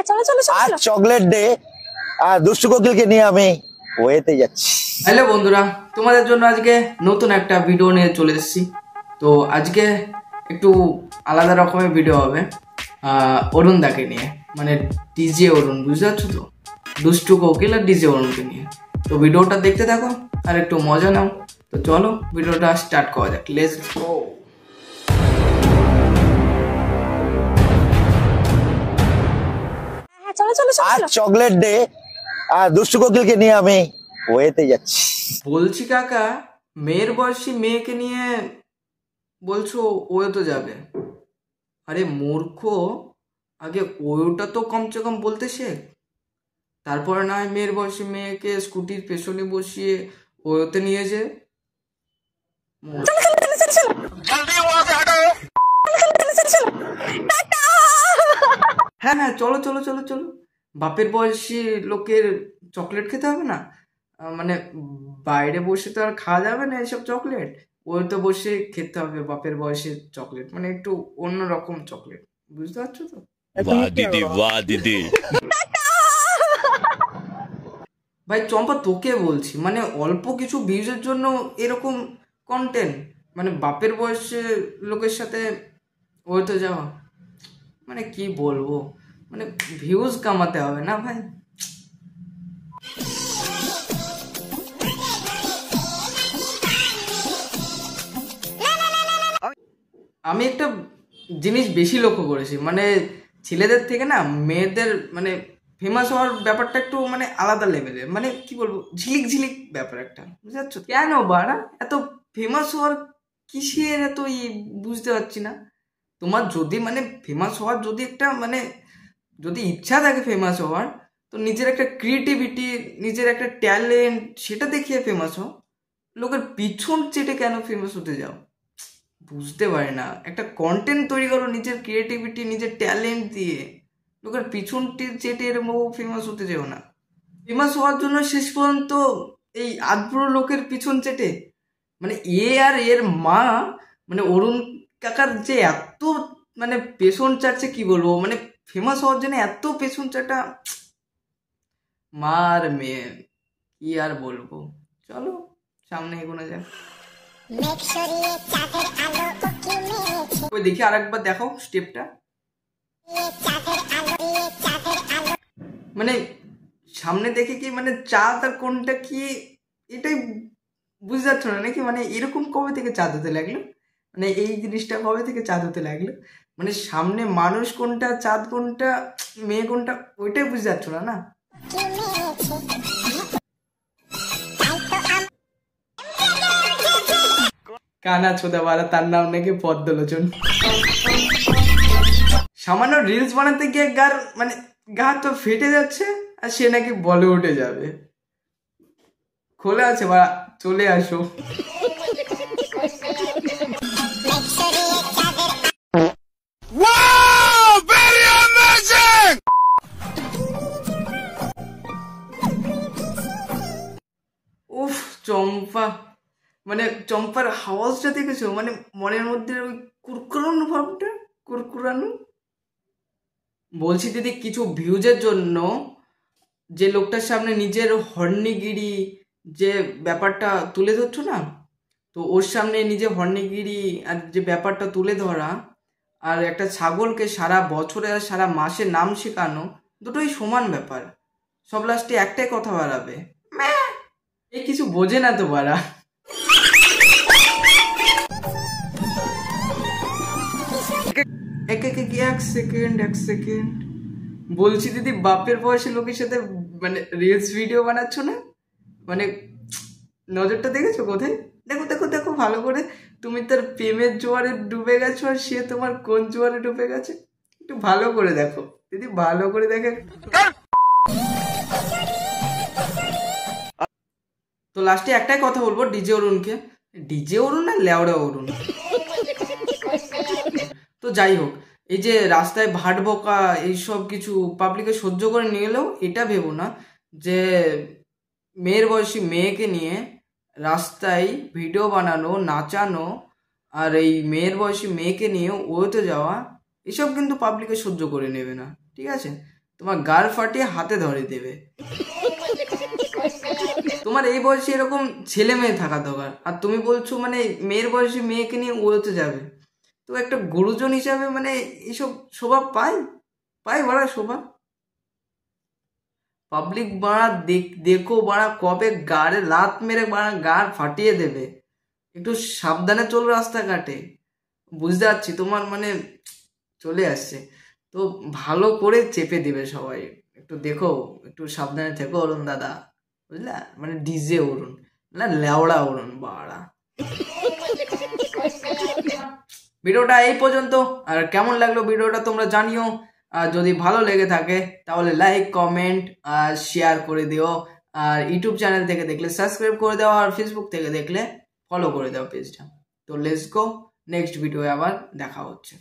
হ্যাঁ চলো চলো চলো। আজ চকলেট ডে আর দুষ্টু কোকিলকে নিয়ে আমি ওয়েতে যাচ্ছি। হ্যালো বন্ধুরা, তোমাদের জন্য আজকে নতুন একটা ভিডিও নিয়ে চলে এসেছি। তো আজকে একটু আলাদা রকমের ভিডিও হবে অরুণ দাকে নিয়ে, মানে ডিজে অরুণ, বুঝতে পারছো তো? দুষ্টু কোকিল আর ডিজে অরুণকে নিয়ে। তো ভিডিওটা দেখতে থাকো আর একটু মজা নাও। তো চলো ভিডিওটা স্টার্ট করা যাক, লেটস গো। হ্যাঁ চলো চলো চলো। আজ চকলেট ডে আর দুষ্টু কোকিলকে নিয়ে আমি ওয়েতে যাচ্ছি। বলছি কাকা, মেয়ের বয়সী মেয়েকে নিয়ে বলছো ওয়ে তো যাবে? আরে মূর্খ, আগে ওটা তো কমসে কম বলতে শেখ, তারপরে না হয় মেয়ের বয়সী মেয়েকে স্কুটির পেছনে বসিয়ে ওতে নিয়ে যে। হ্যাঁ হ্যাঁ চলো চলো চলো চলো। বাপের বয়সী লোকের চকলেট খেতে হবে না? মানে বাইরে বসে তো আর খাওয়া যাবে না এসব চকলেট, ওই তো বসে খেতে হবে বাপের বয়সের চকলেট, মানে একটু অন্যরকম চকলেট, বুঝতে পারছো তো? वाह दीदी वाह दीदी। ভাই চম্পা, তোকে বলছি, মানে অল্প কিছু ভিউজের জন্য এরকম কন্টেন্ট, মানে বাপের বয়সে লোকের সাথে ওইতে যাওয়া, মানে কি বলবো, মানে ভিউজ কামাতে হবে না ভাই? আমি একটা জিনিস বেশি লক্ষ্য করেছি, মানে ছেলেদের থেকে না মেয়েদের মানে ফেমাস হওয়ার ব্যাপারটা একটু মানে আলাদা লেভেলের, মানে কি বলবো, ঝিলিক ঝিলিক ব্যাপার একটা, বুঝতে পারছো? কেন বাড়া এত ফেমাস হওয়ার কিসের এত বুঝতে পারছি না। তোমার যদি মানে ফেমাস হওয়ার যদি একটা মানে যদি ইচ্ছা থাকে ফেমাস হওয়ার, তো নিজের একটা ক্রিয়েটিভিটি, নিজের একটা ট্যালেন্ট সেটা দেখিয়ে ফেমাস হও। লোকের পিছন চেটে কেন ফেমাস হতে যাও? বুঝতে পারি না। একটা কন্টেন্ট তৈরি করো নিজের ক্রিয়েটিভিটি, নিজের ট্যালেন্ট দিয়ে, লোকের পিছন চেটে এরকম ফেমাস হতে যেও না। ফেমাস হওয়ার জন্য শেষ পর্যন্ত এই আধবুড়ো লোকের পিছন চেটে, মানে এ আর এর মা, মানে অরুণ কাকার যে এত মানে পেছন চাটছে, কি বলবো, মানে ফেমাস হওয়ার জন্য এত পেছন চাটা, মার মেয়ে, কি আর বলবো। চলো সামনে এগোনো যাক। ওই দেখি আরেকবার দেখাও স্টেপটা, মানে সামনে দেখে কি মানে চাঁদ আর কোনটা কি এটাই বুঝতে পারছো না নাকি? মানে এরকম কবে থেকে চাঁদ হতে লাগলো, মানে এই জিনিসটা কবে থেকে চাঁদ হতে লাগলো, মানে সামনে মানুষ কোনটা, চাঁদ কোনটা, মেয়ে কোনটা, ওইটাই বুঝতে পারছো না না? কানা ছোদা বাড়া, তার নাম নাকি পদ্মলোচন। সামান্য রিলস বানাতে গিয়ে মানে গা তো ফেটে যাচ্ছে, আর সে নাকি বলিউডে যাবে। খোলা আছে বা চলে আসো। উফ চম্পা, মানে চম্পার হাওয়াজটা দেখেছো? মানে মনের মধ্যে ওই কুরকুরানো ভাবটা, কুরকুরানো। বলছি দিদি, কিছু ভিউজের জন্য যে লোকটার সামনে নিজের হর্নিগিরি যে ব্যাপারটা তুলে ধরছো না, তো ওর সামনে নিজে হর্নিগিরি আর যে ব্যাপারটা তুলে ধরা, আর একটা ছাগলকে সারা বছরে আর সারা মাসে নাম শেখানো, দুটোই সমান ব্যাপার। সব লাস্টে একটাই কথা বাড়াবে, এই কিছু বোঝে না তো বাড়া। এক সেকেন্ড বলছি দিদি, বাপের বয়সী লোকের সাথে মানে রিলস ভিডিও বানাচ্ছ না, মানে নজরটা দেখেছো কোথায়? দেখো দেখো দেখো ভালো করে, তুমি তার প্রেমের জোয়ারে ডুবে গেছো আর সে তোমার কোন জোয়ারে ডুবে গেছে, একটু ভালো করে দেখো দিদি, ভালো করে দেখে। তো লাস্টে একটাই কথা বলবো ডিজে অরুণকে, ডিজে অরুণ না লেওড়া অরুণ। তো যাই হোক, এই যে রাস্তায় ভাট বকা এইসব কিছু পাবলিকে সহ্য করে নিয়ে এলেও এটা ভেবো না যে মেয়ের বয়সী মেয়েকে নিয়ে রাস্তায় ভিডিও বানানো, নাচানো, আর এই মেয়ের বয়সী মেয়েকে নিয়ে ওতে যাওয়া, এসব কিন্তু পাবলিকে সহ্য করে নেবে না, ঠিক আছে? তোমার গাড় ফাটিয়ে হাতে ধরে দেবে। তোমার এই বয়সে এরকম ছেলে মেয়ে থাকা দরকার, আর তুমি বলছো মানে মেয়ের বয়সে মেয়েকে নিয়ে উড়োতে যাবে। তো একটা গুরুজন হিসাবে মানে এইসব শোভা পাই বাড়া শোভা। পাবলিক বাড়া দেখো বাড়া কবে গাড়ে লাত মেরে বাড়া গাড় ফাটিয়ে দেবে। একটু সাবধানে চলো রাস্তাঘাটে। বুঝতে পারছি তোমার মানে চলে আসছে, তো ভালো করে চেপে দিবে সবাই। একটু দেখো, একটু সাবধানে থেকো অরুণ দাদা, বুঝলা? মানে ডিজে অরুণ না, লেওড়া অরুণ বাড়া। ভিডিওটা এই পর্যন্ত। আর কেমন লাগলো ভিডিওটা তোমরা জানিও। আর যদি ভালো লেগে থাকে তাহলে লাইক, কমেন্ট আর শেয়ার করে দিও। আর ইউটিউব চ্যানেল থেকে দেখলে সাবস্ক্রাইব করে দাও, আর ফেসবুক থেকে দেখলে ফলো করে দাও পেজটা। তো লেটস গো, নেক্সট ভিডিও আবার দেখা হচ্ছে।